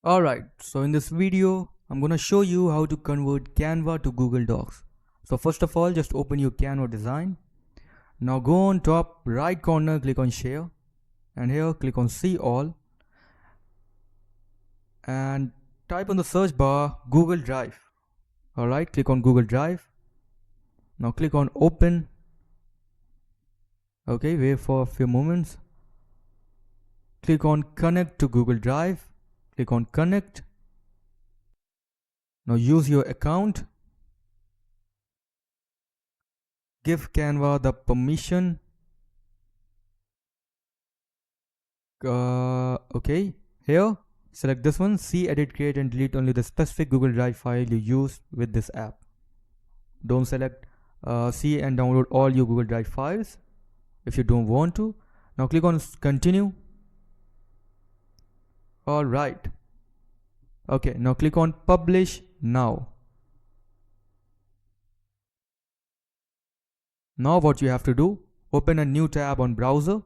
Alright, so in this video, I'm gonna show you how to convert Canva to Google Docs. So first of all, just open your Canva design. Now go on top right corner, click on share, and here click on see all, and type on the search bar Google Drive. Alright, click on Google Drive. Now click on open. Okay, wait for a few moments. Click on connect to Google Drive. Click on connect. Now use your account. Give Canva the permission. Okay, here select this one, see, edit, create and delete only the specific Google Drive file you use with this app. Don't select see and download all your Google Drive files if you don't want to. Now click on continue. Alright. Okay, now click on publish now. Now what you have to do, open a new tab on browser.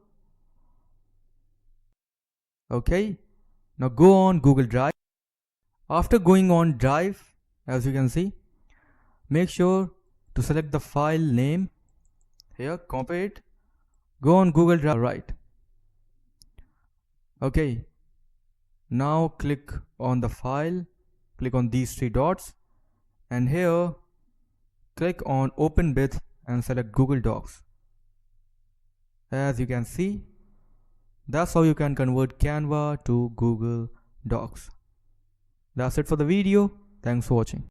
Okay, now go on Google Drive. After going on Drive, as you can see, make sure to select the file name. Here, copy it. Go on Google Drive, right. Okay, now click on the file, click on these three dots, and here click on open with and select Google Docs. As you can see, that's how you can convert Canva to Google Docs. That's it for the video. Thanks for watching.